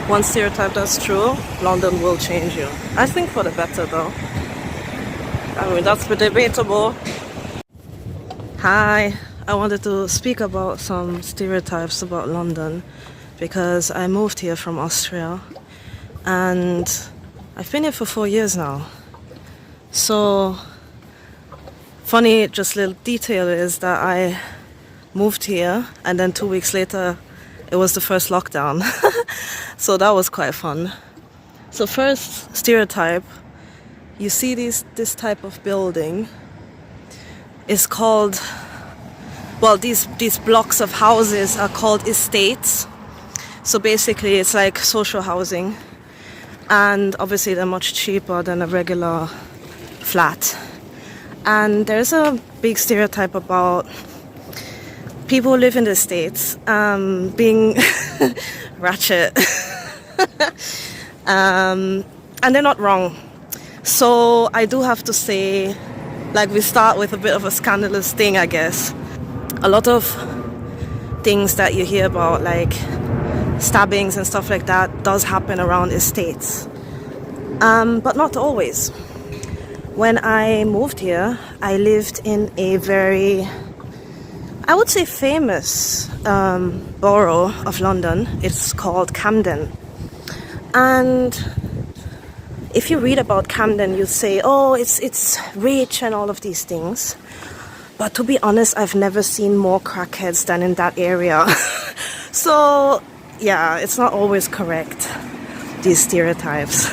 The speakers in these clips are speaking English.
One stereotype that's true, London will change you. I think for the better though. I mean, that's debatable. Hi, I wanted to speak about some stereotypes about London because I moved here from Austria and I've been here for 4 years now. So, funny, just little detail is that I moved here and then 2 weeks later it was the first lockdown. So that was quite fun. So first stereotype, you see this type of building is called, well, these blocks of houses are called estates. So basically it's like social housing, and obviously they're much cheaper than a regular flat. And there's a big stereotype about people who live in the estates being ratchet. And they're not wrong. So I do have to say, like, we start with a bit of a scandalous thing, I guess. A lot of things that you hear about, like stabbings and stuff like that, does happen around estates. But not always. When I moved here, I lived in a very, I would say, famous borough of London. It's called Camden. And if you read about Camden, you'd say, oh, it's rich and all of these things. But to be honest, I've never seen more crackheads than in that area. So, yeah, it's not always correct, these stereotypes.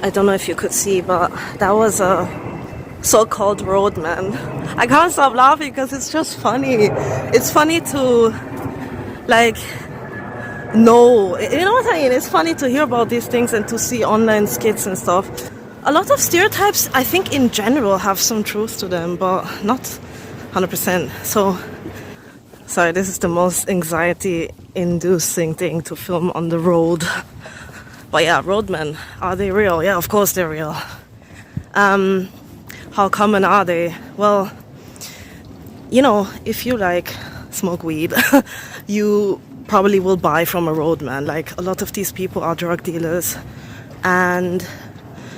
I don't know if you could see, but that was a so-called roadman. I can't stop laughing because it's just funny. It's funny to, like, know, you know what I mean? It's funny to hear about these things and to see online skits and stuff. A lot of stereotypes, I think, in general have some truth to them, but not 100%. So, sorry, this is the most anxiety-inducing thing to film on the road. But yeah, roadmen, are they real? Yeah, of course they're real. How common are they? Well, you know, if you like smoke weed, you probably will buy from a roadman. Like, a lot of these people are drug dealers, and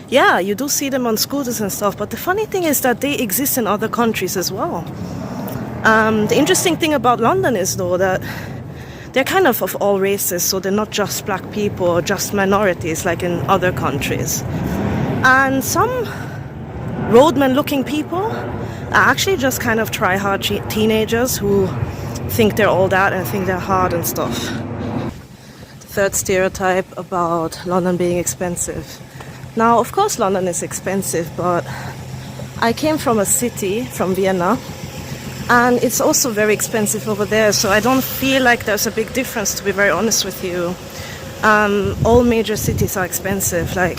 yeah, you do see them on scooters and stuff. But the funny thing is that they exist in other countries as well. The interesting thing about London is, though, that they're kind of all races, so they're not just black people or just minorities like in other countries. And some roadman-looking people are actually just kind of try-hard teenagers who think they're all that and think they're hard and stuff. The third stereotype about London being expensive. Now, of course, London is expensive, but I came from a city, from Vienna, and it's also very expensive over there, so I don't feel like there's a big difference, to be very honest with you. All major cities are expensive, like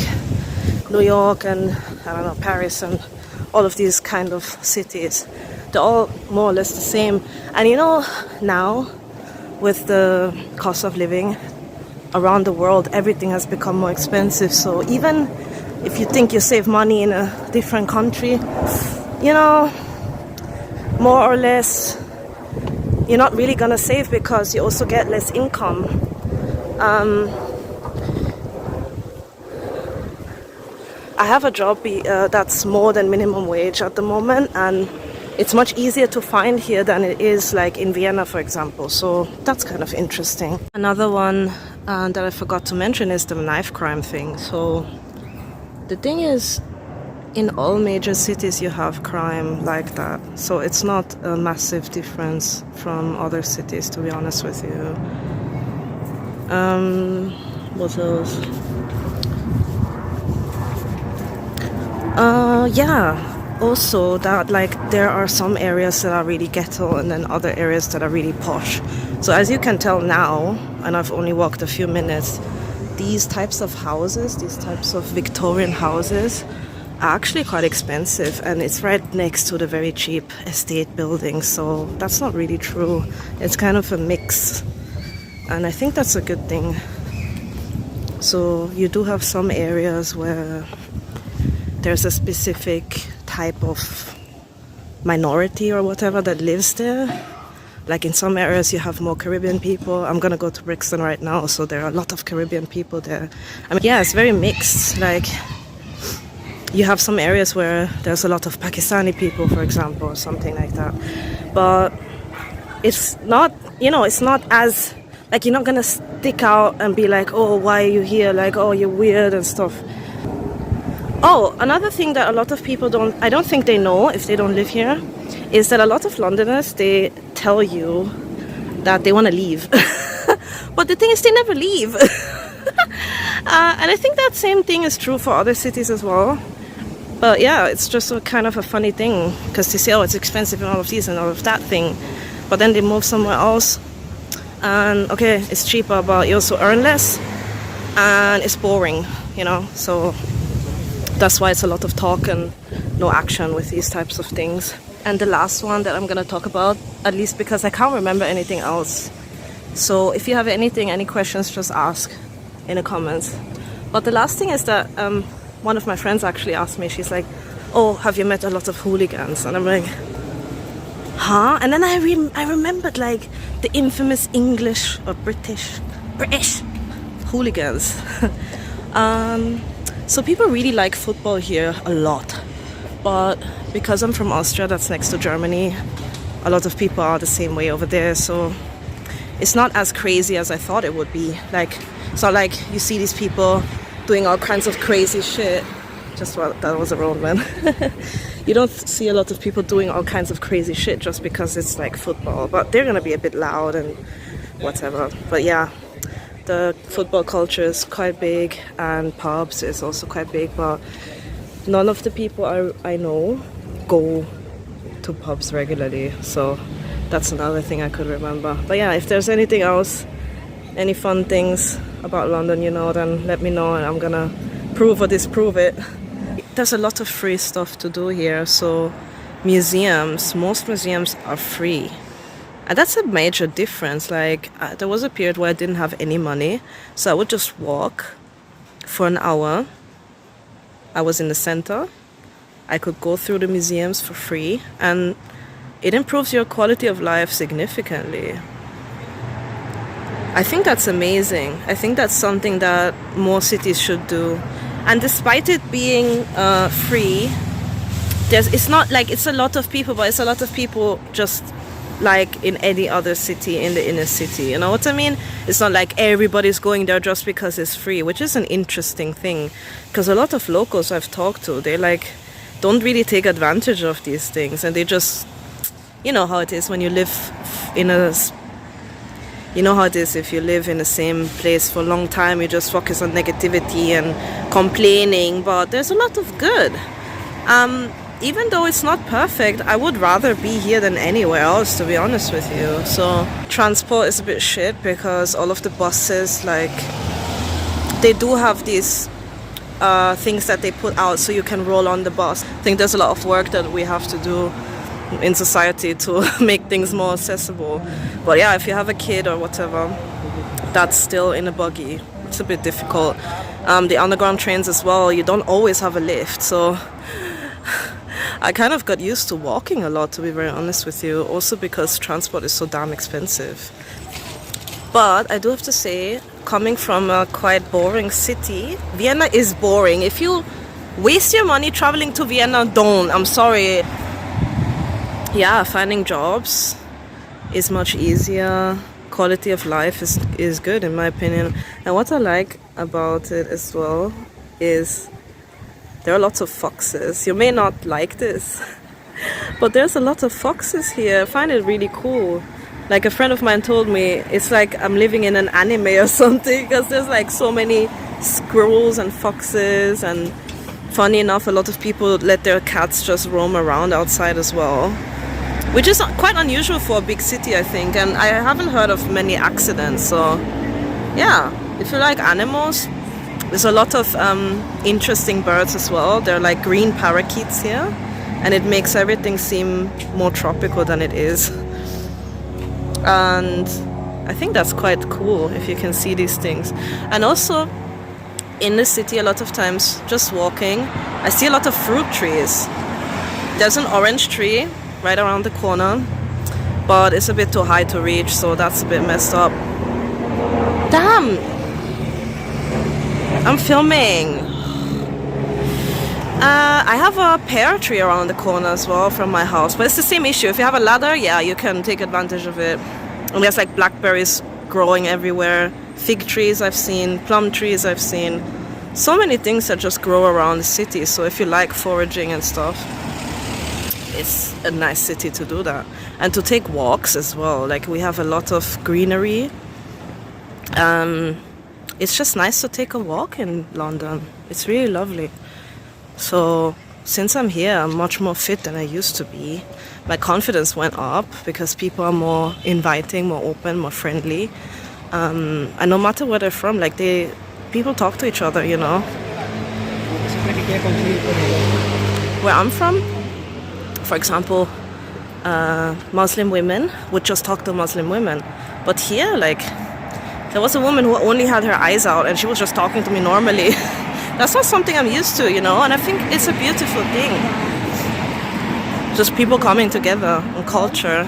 New York and, I don't know, Paris and all of these kind of cities. They're all more or less the same. And you know, now, with the cost of living around the world, everything has become more expensive. So even if you think you save money in a different country, you know, more or less, you're not really gonna save because you also get less income. I have a job that's more than minimum wage at the moment, and it's much easier to find here than it is like in Vienna, for example. So that's kind of interesting. Another one that I forgot to mention is the knife crime thing. So the thing is, in all major cities you have crime like that, so it's not a massive difference from other cities, to be honest with you. What else? Yeah, also that, like, there are some areas that are really ghetto and then other areas that are really posh. So as you can tell now, and I've only walked a few minutes, these types of houses, these types of Victorian houses, are actually quite expensive, and it's right next to the very cheap estate buildings, so that's not really true. It's kind of a mix, and I think that's a good thing. So you do have some areas where there's a specific type of minority or whatever that lives there. Like in some areas you have more Caribbean people. I'm gonna go to Brixton right now, so there are a lot of Caribbean people there. I mean, yeah, it's very mixed. Like, you have some areas where there's a lot of Pakistani people, for example, or something like that. But it's not, it's not as, like, you're not gonna stick out and be like, oh, why are you here? Like, oh, you're weird and stuff. Oh, another thing that a lot of people I don't think they know if they don't live here, is that a lot of Londoners, they tell you that they want to leave. But the thing is, they never leave. And I think that same thing is true for other cities as well. But yeah, it's just a kind of a funny thing, because they say, oh, it's expensive and all of these and all of that thing. But then they move somewhere else. And okay, it's cheaper, but you also earn less. And it's boring, So that's why it's a lot of talk and no action with these types of things. And the last one that I'm going to talk about, at least because I can't remember anything else. So if you have any questions, just ask in the comments. But the last thing is that one of my friends actually asked me, she's like, oh, have you met a lot of hooligans? And I'm like, huh? And then I remembered, like, the infamous English or British hooligans. So people really like football here a lot. But because I'm from Austria, that's next to Germany, a lot of people are the same way over there. So it's not as crazy as I thought it would be. Like, it's not like you see these people doing all kinds of crazy shit. That was a Roadmen. You don't see a lot of people doing all kinds of crazy shit just because it's like football. But they're gonna be a bit loud and whatever. But yeah, the football culture is quite big, and pubs is also quite big. But none of the people I know go to pubs regularly. So that's another thing I could remember. But yeah, if there's anything else, any fun things about London, then let me know, and I'm gonna prove or disprove it. There's a lot of free stuff to do here. So most museums are free. And that's a major difference. Like, there was a period where I didn't have any money, so I would just walk for an hour. I was in the center. I could go through the museums for free, and it improves your quality of life significantly. I think that's amazing. I think that's something that more cities should do. And despite it being free, it's not like it's a lot of people, but it's a lot of people just like in any other city in the inner city. You know what I mean? It's not like everybody's going there just because it's free, which is an interesting thing. Because a lot of locals I've talked to, they don't really take advantage of these things, and they just, you know how it is when you live you know how it is if you live in the same place for a long time, you just focus on negativity and complaining, but there's a lot of good. Even though it's not perfect, I would rather be here than anywhere else, to be honest with you. So transport is a bit shit because all of the buses, they do have these things that they put out so you can roll on the bus. I think there's a lot of work that we have to do in society to make things more accessible. But yeah, if you have a kid or whatever that's still in a buggy, it's a bit difficult. The underground trains as well, you don't always have a lift, so I kind of got used to walking a lot, to be very honest with you, also because transport is so damn expensive. But I do have to say, coming from a quite boring city, Vienna is boring. If you waste your money traveling to Vienna, don't. I'm sorry. Yeah, finding jobs is much easier. Quality of life is good, in my opinion. And what I like about it as well is there are lots of foxes. You may not like this, but there's a lot of foxes here. I find it really cool. Like, a friend of mine told me it's like I'm living in an anime or something, because there's like so many squirrels and foxes, and funny enough, a lot of people let their cats just roam around outside as well, which is quite unusual for a big city, I think, and I haven't heard of many accidents. So yeah, if you like animals, there's a lot of interesting birds as well. There are like green parakeets here, and it makes everything seem more tropical than it is. And I think that's quite cool if you can see these things. And also in the city, a lot of times just walking, I see a lot of fruit trees. There's an orange tree right around the corner, but it's a bit too high to reach, so that's a bit messed up. Damn! I'm filming. I have a pear tree around the corner as well from my house, but it's the same issue. If you have a ladder, yeah, you can take advantage of it. And there's like blackberries growing everywhere, fig trees I've seen, plum trees I've seen. So many things that just grow around the city. So if you like foraging and stuff, it's a nice city to do that. And to take walks as well. Like we have a lot of greenery. It's just nice to take a walk in London. It's really lovely. So since I'm here, I'm much more fit than I used to be. My confidence went up because people are more inviting, more open, more friendly. And no matter where they're from, like people talk to each other, you know. Where I'm from, for example, Muslim women would just talk to Muslim women. But here, like, there was a woman who only had her eyes out and she was just talking to me normally. That's not something I'm used to, you know, and I think it's a beautiful thing. Just people coming together and culture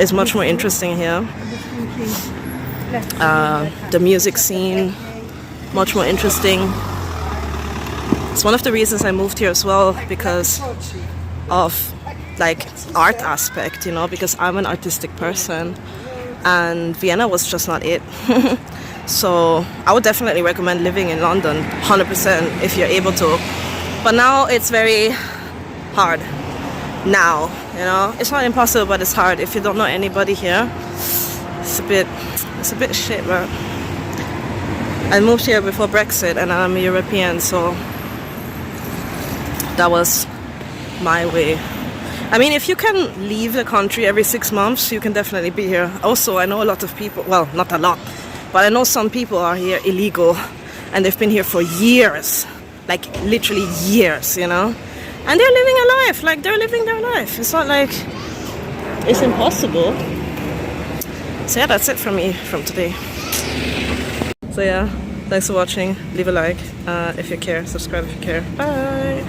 is much more interesting here. The music scene, much more interesting. It's one of the reasons I moved here as well, because of like art aspect, you know, because I'm an artistic person and Vienna was just not it. So I would definitely recommend living in London 100% if you're able to. But now it's very hard. Now, you know, it's not impossible, but it's hard. If you don't know anybody here, it's a bit shit, but I moved here before Brexit and I'm a European, so that was my way. I mean, if you can leave the country every 6 months, you can definitely be here. Also, I know a lot of people, well, not a lot, but I know some people are here illegal and they've been here for years, like literally years, you know? And they're living a life, like they're living their life. It's not like it's impossible. So yeah, that's it from me from today. So yeah, thanks for watching. Leave a like if you care, subscribe if you care. Bye!